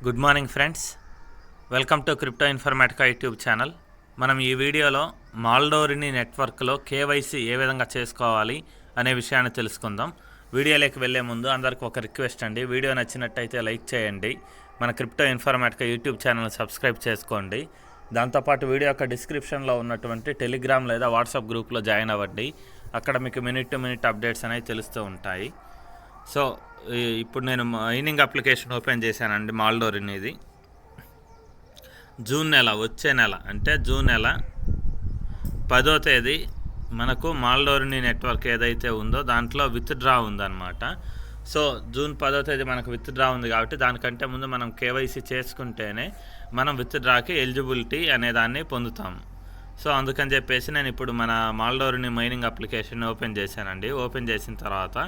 Good morning friends, welcome to crypto Informatica YouTube channel. మనం ఈ వీడియోలో మాల్డోరిని నెట్వర్క్లో కేవైసీ ఏ విధంగా చేసుకోవాలి అనే విషయాన్ని తెలుసుకుందాం. వీడియోలోకి వెళ్ళే ముందు అందరికీ ఒక రిక్వెస్ట్ అండి, వీడియో నచ్చినట్టయితే లైక్ చేయండి, మన crypto Informatica YouTube channel subscribe చేసుకోండి. దాంతోపాటు వీడియో యొక్క డిస్క్రిప్షన్లో ఉన్నటువంటి టెలిగ్రామ్ లేదా వాట్సాప్ గ్రూప్లో జాయిన్ అవ్వండి. అక్కడ మీకు మినిట్ టు మినిట్ అప్డేట్స్ అనేవి తెలుస్తూ ఉంటాయి. సో ఇప్పుడు నేను మైనింగ్ అప్లికేషన్ ఓపెన్ చేశానండి. మాల్డోరిన్ ఇది జూన్ నెల, వచ్చే నెల అంటే జూన్ నెల 10వ తేదీ మనకు మాల్డోరిని నెట్వర్క్ ఏదైతే ఉందో దాంట్లో విత్డ్రా ఉందన్నమాట. సో జూన్ 10వ తేదీ మనకు విత్డ్రా ఉంది కాబట్టి దానికంటే ముందు మనం కేవైసీ చేసుకుంటేనే మనం విత్డ్రాకి ఎలిజిబిలిటీ అనేదాన్ని పొందుతాము. సో అందుకని చెప్పేసి నేను ఇప్పుడు మన మాల్డోరిని మైనింగ్ అప్లికేషన్ ఓపెన్ చేశానండి. ఓపెన్ చేసిన తర్వాత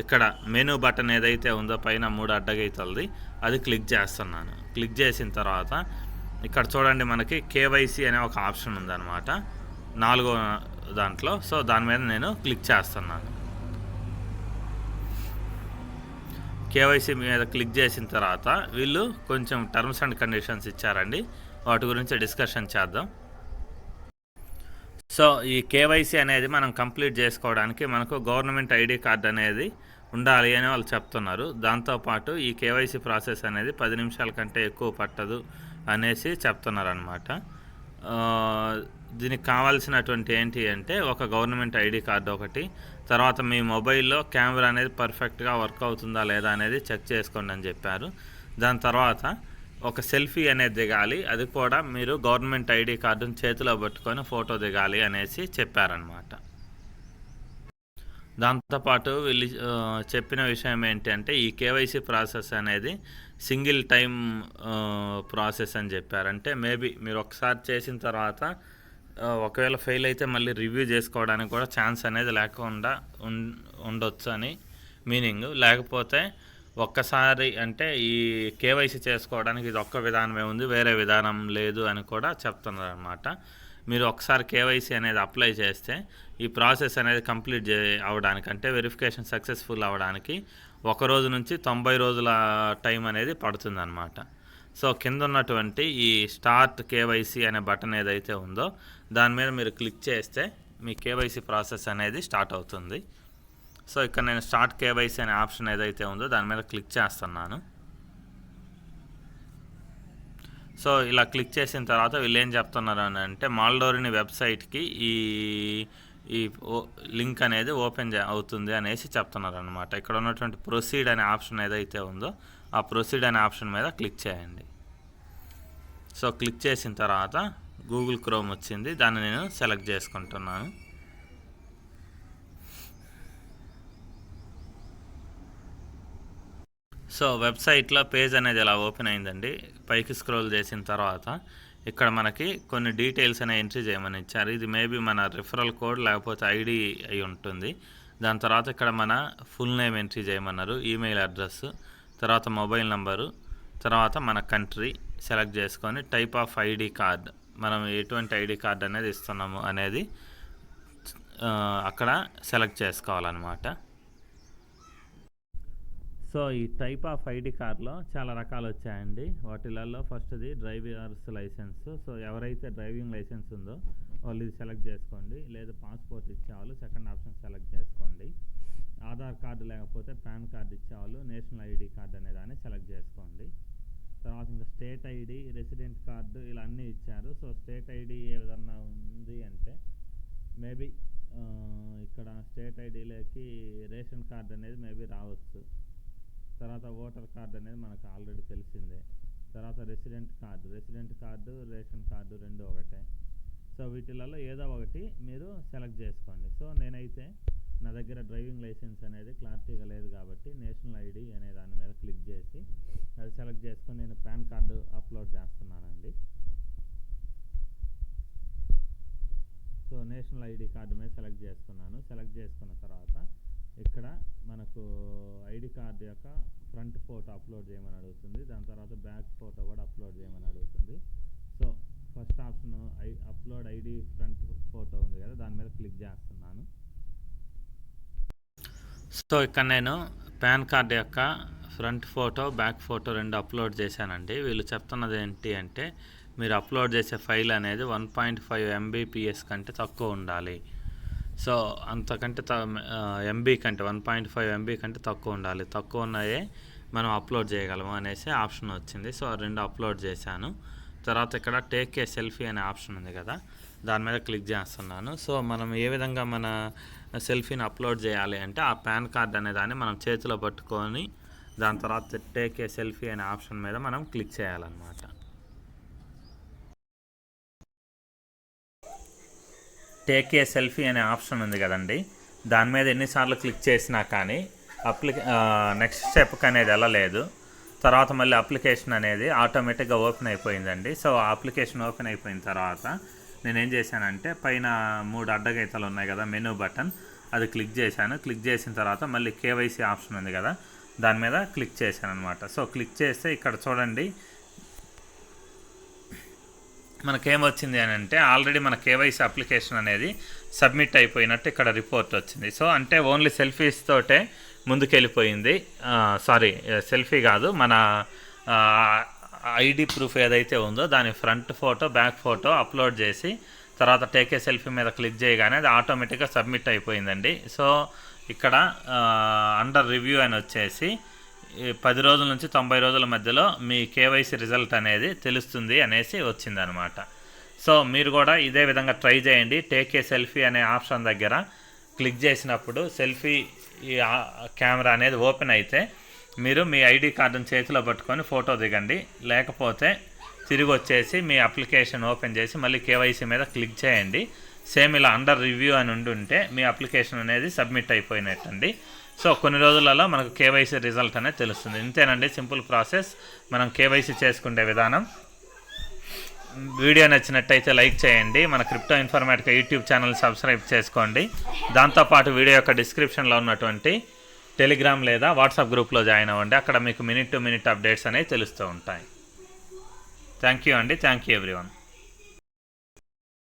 ఇక్కడ మెనూ బటన్ ఏదైతే ఉందో పైన 3 అడ్డగీతలది అది క్లిక్ చేస్తున్నాను. క్లిక్ చేసిన తర్వాత ఇక్కడ చూడండి మనకి కేవైసీ అనే ఒక ఆప్షన్ ఉందన్నమాట 4వ దాంట్లో. సో దాని మీద నేను క్లిక్ చేస్తున్నాను. కేవైసీ మీద క్లిక్ చేసిన తర్వాత వీళ్ళు కొంచెం టర్మ్స్ అండ్ కండిషన్స్ ఇచ్చారండి, వాటి గురించి డిస్కషన్ చేద్దాం. సో ఈ కేవైసీ అనేది మనం కంప్లీట్ చేసుకోవడానికి మనకు గవర్నమెంట్ ఐడి కార్డ్ అనేది ఉండాలి అని వాళ్ళు చెప్తున్నారు. దాంతోపాటు ఈ కేవైసీ ప్రాసెస్ అనేది 10 నిమిషాల కంటే ఎక్కువ పట్టదు అనేసి చెప్తున్నారు అనమాట. దీనికి కావాల్సినటువంటి ఏంటి అంటే ఒక గవర్నమెంట్ ఐడి కార్డు ఒకటి, తర్వాత మీ మొబైల్లో కెమెరా అనేది పర్ఫెక్ట్గా వర్క్ అవుతుందా లేదా అనేది చెక్ చేసుకోండి అని చెప్పారు. దాని తర్వాత ఒక సెల్ఫీ అనేది దిగాలి, అది కూడా మీరు గవర్నమెంట్ ఐడి కార్డును చేతిలో పట్టుకొని ఫోటో దిగాలి అనేసి చెప్పారనమాట. దాంతోపాటు వీళ్ళు చెప్పిన విషయం ఏంటంటే ఈ కేవైసీ ప్రాసెస్ అనేది సింగిల్ టైం ప్రాసెస్ అని చెప్పారంటే మేబీ మీరు ఒకసారి చేసిన తర్వాత ఒకవేళ ఫెయిల్ అయితే మళ్ళీ రివ్యూ చేసుకోవడానికి కూడా ఛాన్స్ అనేది లేకుండా ఉండొచ్చు అని మీనింగ్. లేకపోతే ఒక్కసారి అంటే ఈ కేవైసీ చేసుకోవడానికి ఇది ఒక్క విధానమే ఉంది, వేరే విధానం లేదు అని కూడా చెప్తున్నారు అనమాట. మీరు ఒకసారి కేవైసీ అనేది అప్లై చేస్తే ఈ ప్రాసెస్ అనేది కంప్లీట్ అవ్వడానికి అంటే వెరిఫికేషన్ సక్సెస్ఫుల్ అవ్వడానికి 1 రోజు నుంచి 90 రోజుల టైం అనేది పడుతుందన్నమాట. సో కింద ఉన్నటువంటి ఈ స్టార్ట్ కేవైసీ అనే బటన్ ఏదైతే ఉందో దాని మీద మీరు క్లిక్ చేస్తే మీ కేవైసీ ప్రాసెస్ అనేది స్టార్ట్ అవుతుంది. సో ఇక్కడ నేను స్టార్ట్ కేవైసీ అనే ఆప్షన్ ఏదైతే ఉందో దాని మీద క్లిక్ చేస్తున్నాను. సో ఇలా క్లిక్ చేసిన తర్వాత వీళ్ళు ఏం చెప్తున్నారు అని అంటే మాల్డోరిని వెబ్సైట్కి ఈ లింక్ అనేది ఓపెన్ అవుతుంది అనేసి చెప్తున్నారు అనమాట. ఇక్కడ ఉన్నటువంటి ప్రొసీడ్ అనే ఆప్షన్ ఏదైతే ఉందో ఆ ప్రొసీడ్ అనే ఆప్షన్ మీద క్లిక్ చేయండి. సో క్లిక్ చేసిన తర్వాత గూగుల్ క్రోమ్ వచ్చింది, దాన్ని నేను సెలెక్ట్ చేసుకుంటున్నాను. సో వెబ్సైట్లో పేజ్ అనేది ఇలా ఓపెన్ అయిందండి. పైకి స్క్రోల్ చేసిన తర్వాత ఇక్కడ మనకి కొన్ని డీటెయిల్స్ అనేవి ఎంట్రీ చేయమని ఇచ్చారు. ఇది మేబీ మన రిఫరల్ కోడ్ లేకపోతే ఐడి అయి ఉంటుంది. దాని తర్వాత ఇక్కడ మన ఫుల్ నేమ్ ఎంట్రీ చేయమన్నారు, ఈమెయిల్ అడ్రస్, తర్వాత మొబైల్ నంబరు, తర్వాత మన కంట్రీ సెలెక్ట్ చేసుకొని టైప్ ఆఫ్ ఐడి కార్డ్, మనం ఎటువంటి ఐడి కార్డ్ అనేది ఇస్తున్నాము అనేది అక్కడ సెలెక్ట్ చేసుకోవాలన్నమాట. సో ఈ టైప్ ఆఫ్ ఐడి కార్డులో చాలా రకాలు వచ్చాయండి. వాటిలలో ఫస్ట్ది డ్రైవర్స్ లైసెన్స్. సో ఎవరైతే డ్రైవింగ్ లైసెన్స్ ఉందో వాళ్ళు ఇది సెలెక్ట్ చేసుకోండి, లేదా పాస్పోర్ట్ ఇచ్చేవాళ్ళు సెకండ్ ఆప్షన్ సెలెక్ట్ చేసుకోండి. ఆధార్ కార్డు లేకపోతే పాన్ కార్డు ఇచ్చేవాళ్ళు నేషనల్ ఐడి కార్డు అనే దాన్ని సెలెక్ట్ చేసుకోండి. తర్వాత ఇంకా స్టేట్ ఐడి, రెసిడెంట్ కార్డు ఇలా అన్నీ ఇచ్చారు. సో స్టేట్ ఐడి ఏ విధంగా ఉంది అంటే మేబీ ఇక్కడ స్టేట్ ఐడిలోకి రేషన్ కార్డు అనేది మేబీ రావచ్చు. తర్వాత ఓటర్ కార్డు అనేది మనకు ఆల్రెడీ తెలిసిందే. తర్వాత రెసిడెంట్ కార్డు, రేషన్ కార్డు రెండు ఒకటే. సో వీటిలలో ఏదో ఒకటి మీరు సెలెక్ట్ చేసుకోండి. సో నేనైతే నా దగ్గర డ్రైవింగ్ లైసెన్స్ అనేది క్లారిటీగా లేదు కాబట్టి నేషనల్ ఐడి అనే దాని మీద క్లిక్ చేసి అది సెలెక్ట్ చేసుకొని నేను పాన్ కార్డు అప్లోడ్ చేస్తున్నానండి. సో నేషనల్ ఐడి కార్డు మీద సెలెక్ట్ చేసుకున్నాను. సెలెక్ట్ చేసుకున్న తర్వాత ఇక్కడ మనకు ఐడి కార్డు యొక్క ఫ్రంట్ ఫోటో అప్లోడ్ చేయమని అడుగుతుంది. దాని తర్వాత బ్యాక్ ఫోటో కూడా అప్లోడ్ చేయమని అడుగుతుంది. So first option upload ID front photo ఉంది కదా, దాని మీద క్లిక్ చేస్తున్నాను. సో ఇక్కడ నేను పాన్ కార్డ్ యొక్క front photo back photo 2 upload చేశానండి. వీళ్ళు చెప్తున్నది ఏంటి అంటే మీరు అప్లోడ్ చేసే ఫైల్ అనేది 1.5 MBPS కంటే తక్కువ ఉండాలి. సో అంతకంటే ఎంబీ కంటే 1.5 MB కంటే తక్కువ ఉండాలి. తక్కువ ఉన్నాయే మనం అప్లోడ్ చేయగలము అనేసి ఆప్షన్ వచ్చింది. సో 2 అప్లోడ్ చేశాను. తర్వాత ఇక్కడ టేక్ ఏ సెల్ఫీ అనే ఆప్షన్ ఉంది కదా, దాని మీద క్లిక్ చేస్తున్నాను. సో మనం ఏ విధంగా మన సెల్ఫీని అప్లోడ్ చేయాలి అంటే ఆ పాన్ కార్డ్ అనే దాన్ని మనం చేతిలో పట్టుకొని దాని తర్వాత టేక్ ఏ సెల్ఫీ అనే ఆప్షన్ మీద మనం క్లిక్ చేయాలన్నమాట. టేక్ ఏ సెల్ఫీ అనే ఆప్షన్ ఉంది కదండి, దాని మీద ఎన్నిసార్లు క్లిక్ చేసినా కానీ నెక్స్ట్ స్టెప్కి అనేది వెళ్ళలేదు. తర్వాత మళ్ళీ అప్లికేషన్ అనేది ఆటోమేటిక్గా ఓపెన్ అయిపోయిందండి. సో ఆ అప్లికేషన్ ఓపెన్ అయిపోయిన తర్వాత నేనేం చేశానంటే పైన 3 అడ్డగీతలు ఉన్నాయి కదా, మెనూ బటన్, అది క్లిక్ చేశాను. క్లిక్ చేసిన తర్వాత మళ్ళీ కేవైసీ ఆప్షన్ ఉంది కదా, దాని మీద క్లిక్ చేశాను అనమాట. సో క్లిక్ చేస్తే ఇక్కడ చూడండి మనకేమొచ్చింది అని అంటే ఆల్రెడీ మన కేవైసీ అప్లికేషన్ అనేది సబ్మిట్ అయిపోయినట్టు ఇక్కడ రిపోర్ట్ వచ్చింది. సో అంటే ఓన్లీ సెల్ఫీస్ తోటే ముందుకెళ్ళిపోయింది. సారీ, సెల్ఫీ కాదు, మన ఐడి ప్రూఫ్ ఏదైతే ఉందో దాని front photo back photo upload చేసి తర్వాత టేకే సెల్ఫీ మీద క్లిక్ చేయగానే అది ఆటోమేటిక్గా సబ్మిట్ అయిపోయిందండి. సో ఇక్కడ అండర్ రివ్యూ అని వచ్చేసి 10 రోజుల నుంచి 90 రోజుల మధ్యలో మీ కేవైసీ రిజల్ట్ అనేది తెలుస్తుంది అనేసి వచ్చిందనమాట. సో మీరు కూడా ఇదే విధంగా ట్రై చేయండి. టేక్ ఏ సెల్ఫీ అనే ఆప్షన్ దగ్గర క్లిక్ చేసినప్పుడు సెల్ఫీ కెమెరా అనేది ఓపెన్ అయితే మీరు మీ ఐడి కార్డును చేతిలో పట్టుకొని ఫోటో దిగండి. లేకపోతే తిరిగి వచ్చేసి మీ అప్లికేషన్ ఓపెన్ చేసి మళ్ళీ కేవైసీ మీద క్లిక్ చేయండి. సేమ్ ఇలా అండర్ రివ్యూ అని ఉండుంటే మీ అప్లికేషన్ అనేది సబ్మిట్ అయిపోయినట్టండి. సో కొన్ని రోజులలో మనకు కేవైసీ రిజల్ట్ అనేది తెలుస్తుంది. ఇంతేనండి, సింపుల్ ప్రాసెస్ మనం కేవైసీ చేసుకునే విధానం. వీడియో నచ్చినట్టయితే లైక్ చేయండి. మన crypto Informatica YouTube channel subscribe చేసుకోండి. దాంతోపాటు వీడియో యొక్క డిస్క్రిప్షన్లో ఉన్నటువంటి టెలిగ్రామ్ లేదా వాట్సాప్ గ్రూప్లో జాయిన్ అవ్వండి. అక్కడ మీకు మినిట్ టు మినిట్ అప్డేట్స్ అనేవి తెలుస్తూ ఉంటాయి. థ్యాంక్ యూ అండి. Thank you everyone.